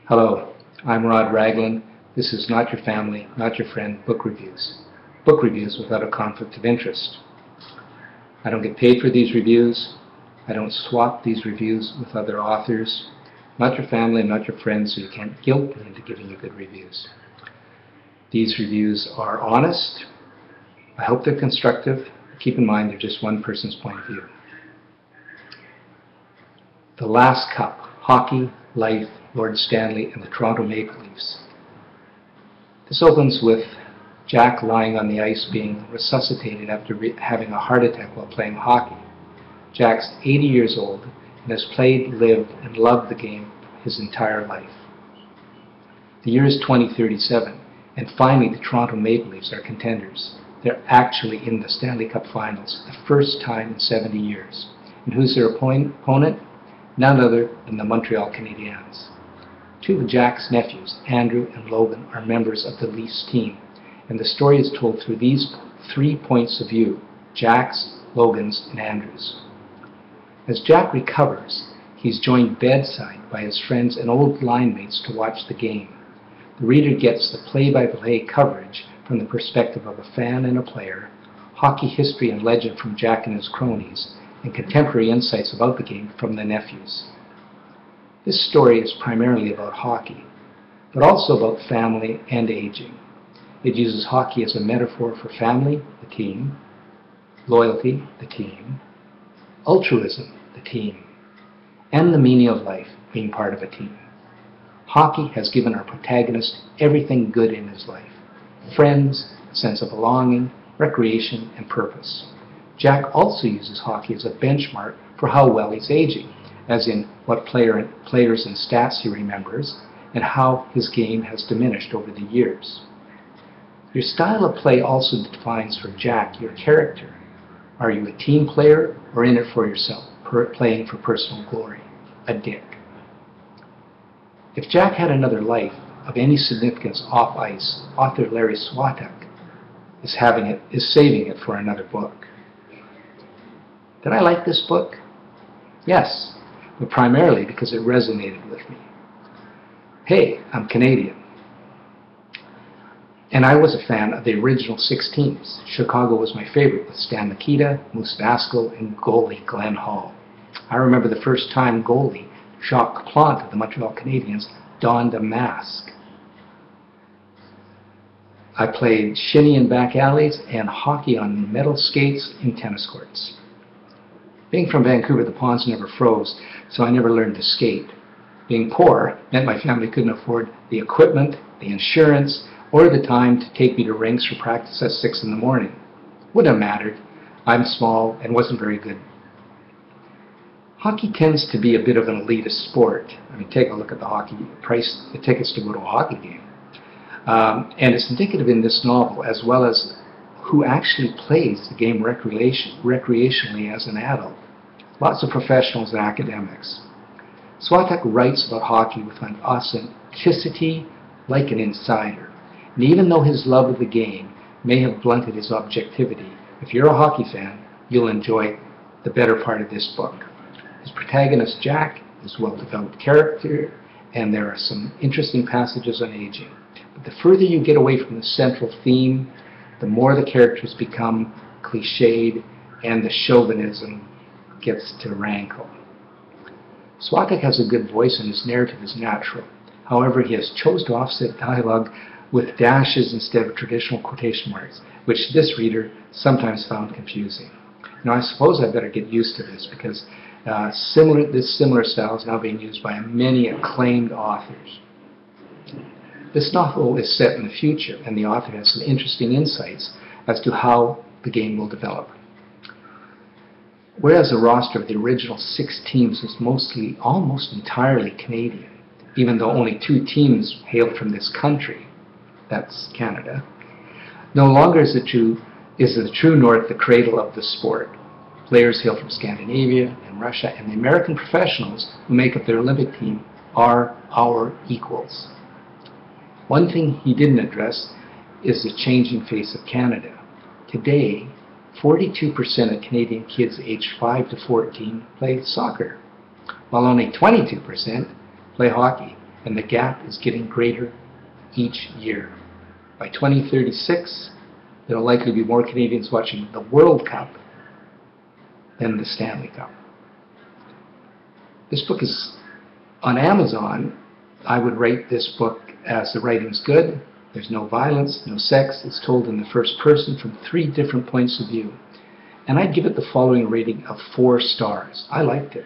Hello, I'm Raglin. This is Not Your Family, Not Your Friend Book Reviews. Book reviews without a conflict of interest. I don't get paid for these reviews. I don't swap these reviews with other authors. Not your family and not your friends, so you can't guilt me into giving you good reviews. These reviews are honest. I hope they're constructive. Keep in mind they're just one person's point of view. The Last Cup, Hockey, Life, Lord Stanley, and the Toronto Maple Leafs. This opens with Jack lying on the ice being resuscitated after having a heart attack while playing hockey. Jack's 80 years old and has played, lived, and loved the game his entire life. The year is 2037, and finally the Toronto Maple Leafs are contenders. They're actually in the Stanley Cup Finals, the first time in 70 years. And who's their opponent? None other than the Montreal Canadiens. Two of Jack's nephews, Andrew and Logan, are members of the Leafs team, and the story is told through these 3 points of view: Jack's, Logan's, and Andrew's. As Jack recovers, he's joined bedside by his friends and old line mates to watch the game. The reader gets the play-by-play coverage from the perspective of a fan and a player, hockey history and legend from Jack and his cronies, and contemporary insights about the game from the nephews. This story is primarily about hockey, but also about family and aging. It uses hockey as a metaphor for family, the team, loyalty, the team, altruism, the team, and the meaning of life, being part of a team. Hockey has given our protagonist everything good in his life: friends, a sense of belonging, recreation, and purpose. Jack also uses hockey as a benchmark for how well he's aging, as in what players and stats he remembers, and how his game has diminished over the years. Your style of play also defines for Jack your character. Are you a team player or in it for yourself, playing for personal glory? A dick. If Jack had another life of any significance off ice, author Larry Swatuk is saving it for another book. Did I like this book? Yes, but primarily because it resonated with me. Hey, I'm Canadian. And I was a fan of the original 6 teams. Chicago was my favorite, with Stan Mikita, Moose Vaskell, and goalie Glenn Hall. I remember the first time goalie Jacques Plante of the Montreal Canadiens donned a mask. I played shinny in back alleys and hockey on metal skates in tennis courts. Being from Vancouver, the ponds never froze, so I never learned to skate. Being poor meant my family couldn't afford the equipment, the insurance, or the time to take me to rinks for practice at 6 in the morning. Wouldn't have mattered. I'm small and wasn't very good. Hockey tends to be a bit of an elitist sport. I mean, take a look at the tickets to go to a hockey game. And it's indicative in this novel, as well as who actually plays the game recreationally as an adult. Lots of professionals and academics. Swatuk writes about hockey with an authenticity like an insider. And even though his love of the game may have blunted his objectivity, if you're a hockey fan, you'll enjoy the better part of this book. His protagonist, Jack, is a well-developed character, and there are some interesting passages on aging. But the further you get away from the central theme, the more the characters become cliched and the chauvinism gets to rankle. Swatuk has a good voice and his narrative is natural. However, he has chosen to offset dialogue with dashes instead of traditional quotation marks, which this reader sometimes found confusing. Now, I suppose I better get used to this because this similar style is now being used by many acclaimed authors. This novel is set in the future, and the author has some interesting insights as to how the game will develop. Whereas the roster of the original 6 teams was almost entirely Canadian, even though only 2 teams hailed from this country, that's Canada, no longer is the true North the cradle of the sport. Players hail from Scandinavia and Russia, and the American professionals who make up their Olympic team are our equals. One thing he didn't address is the changing face of Canada. Today, 42% of Canadian kids aged 5 to 14 play soccer, while only 22% play hockey, and the gap is getting greater each year. By 2036, there will likely be more Canadians watching the World Cup than the Stanley Cup. This book is on Amazon. I would rate this book as the writing's good. There's no violence, no sex. It's told in the first person from 3 different points of view. And I'd give it the following rating of 4 stars. I liked it.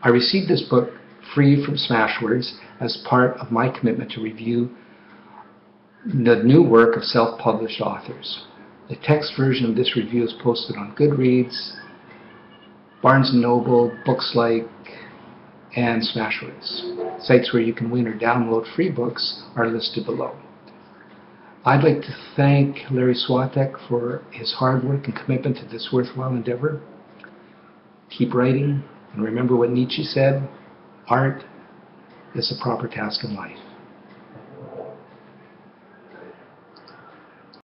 I received this book free from Smashwords as part of my commitment to review the new work of self-published authors. The text version of this review is posted on Goodreads, Barnes & Noble, Books-Like, and Smashwords. Sites where you can win or download free books are listed below. I'd like to thank Larry Swatuk for his hard work and commitment to this worthwhile endeavor. Keep writing, and remember what Nietzsche said, art is a proper task in life.